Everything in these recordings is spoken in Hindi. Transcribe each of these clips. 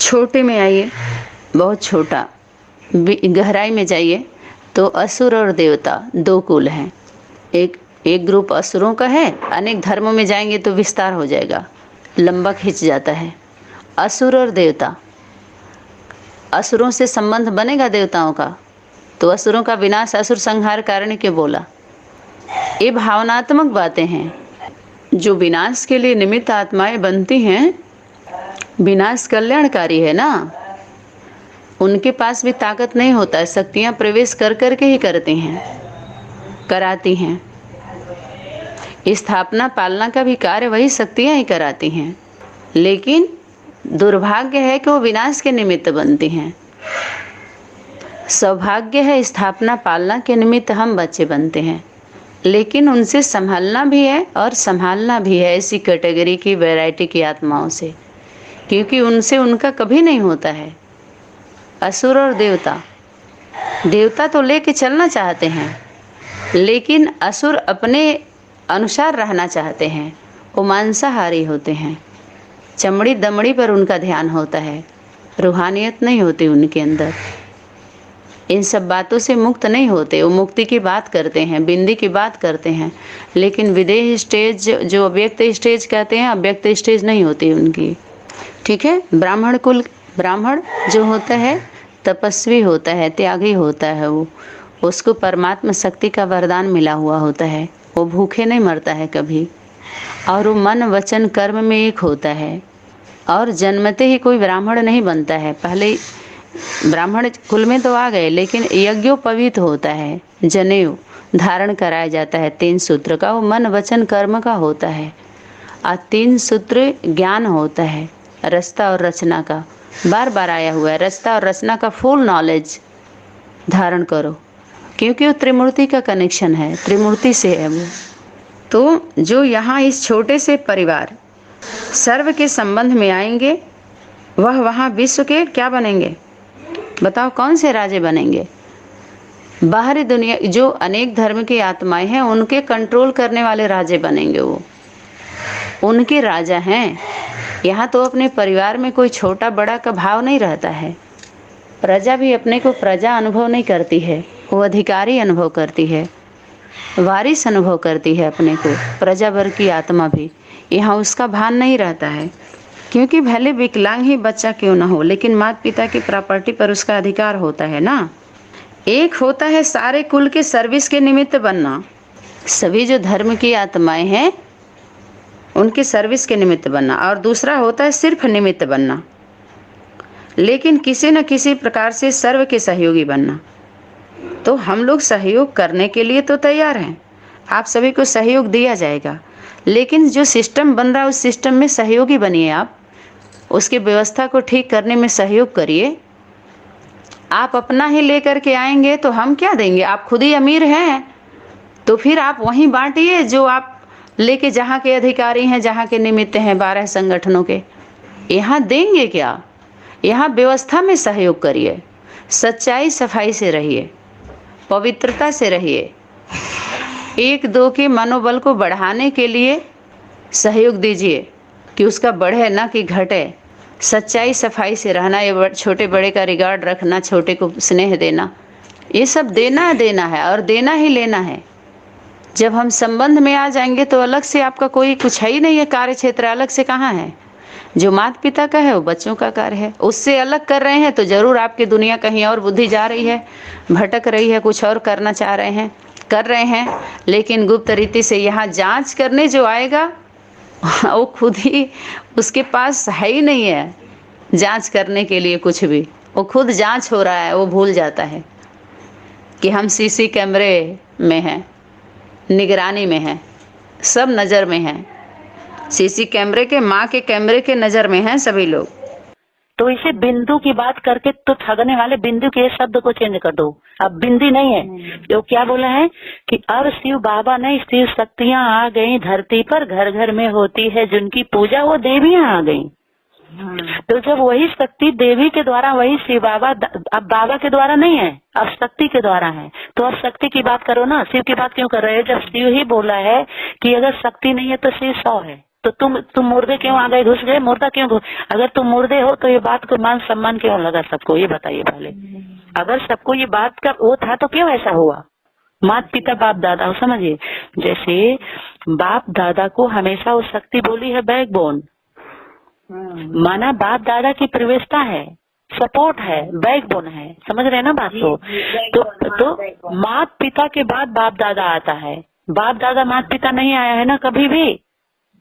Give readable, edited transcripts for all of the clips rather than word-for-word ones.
छोटे में आइए, बहुत छोटा, गहराई में जाइए तो असुर और देवता दो कुल हैं। एक एक ग्रुप असुरों का है। अनेक धर्मों में जाएंगे तो विस्तार हो जाएगा, लंबा खिंच जाता है। असुर और देवता, असुरों से संबंध बनेगा देवताओं का, तो असुरों का विनाश असुर संहार कारण क्यों बोला? ये भावनात्मक बातें हैं। जो विनाश के लिए निमित्त आत्माएं बनती हैं, विनाश कल्याणकारी है ना। उनके पास भी ताकत नहीं होता है, शक्तियां प्रवेश कर कर के ही करती हैं, कराती हैं। स्थापना पालना का भी कार्य वही शक्तियां ही कराती हैं, लेकिन दुर्भाग्य है कि वो विनाश के निमित्त बनती हैं। सौभाग्य है स्थापना पालना के निमित्त हम बच्चे बनते हैं, लेकिन उनसे संभालना भी है और संभालना भी है, ऐसी कैटेगरी की वैरायटी की आत्माओं से, क्योंकि उनसे उनका कभी नहीं होता है। असुर और देवता, देवता तो लेके चलना चाहते हैं, लेकिन असुर अपने अनुसार रहना चाहते हैं। वो मांसाहारी होते हैं, चमड़ी दमड़ी पर उनका ध्यान होता है, रूहानियत नहीं होती उनके अंदर। इन सब बातों से मुक्त नहीं होते। वो मुक्ति की बात करते हैं, बिंदी की बात करते हैं, लेकिन विदेह स्टेज जो अव्यक्त स्टेज कहते हैं, अव्यक्त स्टेज नहीं होती उनकी। ठीक है। ब्राह्मण कुल, ब्राह्मण जो होता है तपस्वी होता है, त्यागी होता है। वो उसको परमात्मा शक्ति का वरदान मिला हुआ होता है। वो भूखे नहीं मरता है कभी, और वो मन वचन कर्म में एक होता है। और जन्मते ही कोई ब्राह्मण नहीं बनता है, पहले ब्राह्मण कुल में तो आ गए, लेकिन यज्ञोपवीत होता है, जनेऊ धारण कराया जाता है 3 सूत्र का। वो मन वचन कर्म का होता है। और 3 सूत्र ज्ञान होता है, रस्ता और रचना का, बार बार आया हुआ है। रस्ता और रचना का फुल नॉलेज धारण करो, क्योंकि वो त्रिमूर्ति का कनेक्शन है, त्रिमूर्ति से है वो। तो जो यहाँ इस छोटे से परिवार सर्व के संबंध में आएंगे, वह वहाँ विश्व के क्या बनेंगे? बताओ, कौन से राजे बनेंगे? बाहरी दुनिया जो अनेक धर्म की आत्माएं हैं, उनके कंट्रोल करने वाले राजे बनेंगे। वो उनके राजा हैं। यहाँ तो अपने परिवार में कोई छोटा बड़ा का भाव नहीं रहता है। प्रजा भी अपने को प्रजा अनुभव नहीं करती है, वो अधिकारी अनुभव करती है, वारिस अनुभव करती है अपने को। प्रजा वर्ग की आत्मा भी यहाँ उसका भान नहीं रहता है, क्योंकि भले विकलांग ही बच्चा क्यों ना हो, लेकिन माता पिता की प्रॉपर्टी पर उसका अधिकार होता है ना। एक होता है सारे कुल के सर्विस के निमित्त बनना, सभी जो धर्म की आत्माएं हैं उनके सर्विस के निमित्त बनना, और दूसरा होता है सिर्फ निमित्त बनना, लेकिन किसी न किसी प्रकार से सर्व के सहयोगी बनना। तो हम लोग सहयोग करने के लिए तो तैयार हैं, आप सभी को सहयोग दिया जाएगा, लेकिन जो सिस्टम बन रहा है उस सिस्टम में सहयोगी बनिए। आप उसकी व्यवस्था को ठीक करने में सहयोग करिए। आप अपना ही लेकर के आएंगे तो हम क्या देंगे? आप खुद ही अमीर हैं, तो फिर आप वहीं बांटिए जो आप लेके, जहाँ के अधिकारी हैं, जहाँ के निमित्त हैं 12 संगठनों के। यहाँ देंगे क्या? यहाँ व्यवस्था में सहयोग करिए, सच्चाई सफाई से रहिए, पवित्रता से रहिए। 1-2 के मनोबल को बढ़ाने के लिए सहयोग दीजिए कि उसका बढ़े ना कि घटे। सच्चाई सफाई से रहना, ये छोटे बड़े का रिगार्ड रखना, छोटे को स्नेह देना, ये सब देना है और देना ही लेना है। जब हम संबंध में आ जाएंगे तो अलग से आपका कोई कुछ है ही नहीं है। कार्य क्षेत्र अलग से कहाँ है? जो माता पिता का है वो बच्चों का कार्य है। उससे अलग कर रहे हैं तो जरूर आपकी दुनिया कहीं और बुद्धि जा रही है, भटक रही है, कुछ और करना चाह रहे हैं, कर रहे हैं। लेकिन गुप्त रीति से यहाँ जांच करने जो आएगा वो खुद ही, उसके पास है ही नहीं है जांच करने के लिए कुछ भी। वो खुद जांच हो रहा है, वो भूल जाता है कि हम सीसी कैमरे में हैं, निगरानी में हैं, सब नज़र में हैं। सीसी कैमरे के, माँ के कैमरे के नज़र में हैं सभी लोग। तो इसे बिंदु की बात करके तो ठगने वाले बिंदु के शब्द को चेंज कर दो। अब बिंदी नहीं है। जो क्या बोला है कि अब शिव बाबा ने शिव शक्तियाँ आ गई धरती पर, घर घर में होती है जिनकी पूजा, वो देवियाँ आ गई। तो जब वही शक्ति देवी के द्वारा, वही शिव बाबा, अब बाबा के द्वारा नहीं है, अब शक्ति के द्वारा है। तो अब शक्ति की बात करो ना, शिव की बात क्यों कर रहे हैं? जब शिव ही बोला है कि अगर शक्ति नहीं है तो शिव 100 है, तो तुम मुर्दे क्यों आ गए, घुस गए, मुर्दा क्यों अगर तुम मुर्दे हो तो ये बात को मान सम्मान क्यों लगा सबको, ये बताइए पहले। अगर सबको ये बात का वो था तो क्यों ऐसा हुआ। माता पिता बाप दादा, समझिए, जैसे बाप दादा को हमेशा वो शक्ति बोली है बैकबोन, माना बाप दादा की प्रवेशता है, सपोर्ट है, बैकबोन है, समझ रहे हैं ना बात को। तो माता पिता के बाद बाप दादा आता है, बाप दादा माता पिता नहीं आया है ना कभी भी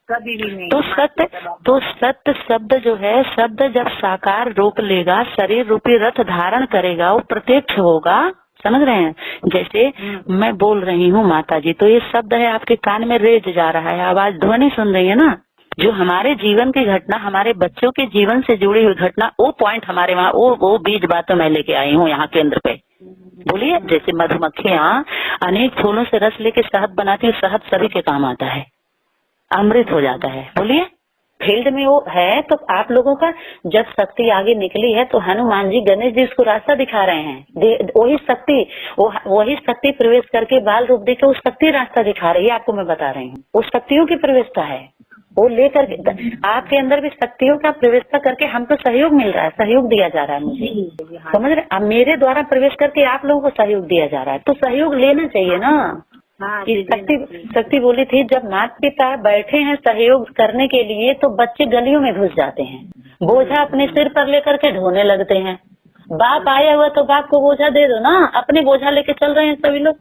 नहीं। तो सत्य शब्द जो है, शब्द जब साकार रूप लेगा, शरीर रूपी रथ धारण करेगा, वो प्रत्यक्ष होगा, समझ रहे हैं। जैसे मैं बोल रही हूँ माता जी, तो ये शब्द है आपके कान में रेज जा रहा है, आवाज ध्वनि सुन रही है ना। जो हमारे जीवन की घटना, हमारे बच्चों के जीवन से जुड़ी हुई घटना, वो पॉइंट हमारे वहाँ, वो बीज बातें मैं लेके आई हूँ यहाँ केंद्र पे। बोलिए, जैसे मधुमक्खियाँ अनेक फूलों से रस लेके शहद बनाती है, शहद सभी के काम आता है, अमृत हो जाता है। बोलिए, फील्ड में वो है। तो आप लोगों का जब शक्ति आगे निकली है तो हनुमान जी, गणेश जी उसको रास्ता दिखा रहे हैं। वही शक्ति प्रवेश करके बाल रूप दे के उस शक्ति रास्ता दिखा रही है, आपको मैं बता रही हूँ। उस शक्तियों की प्रवेशता है, वो लेकर आपके अंदर भी शक्तियों का प्रवेशता करके हमको सहयोग मिल रहा है, सहयोग दिया जा रहा है मुझे, समझ रहे। अब मेरे द्वारा प्रवेश करके आप लोगों को सहयोग दिया जा रहा है, तो सहयोग लेना चाहिए ना। शक्ति बोली थी, जब माता पिता बैठे हैं सहयोग करने के लिए तो बच्चे गलियों में घुस जाते हैं, बोझा अपने सिर पर लेकर के ढोने लगते हैं। बाप आया हुआ तो बाप को बोझा दे दो ना, अपने बोझा लेके चल रहे हैं सभी लोग।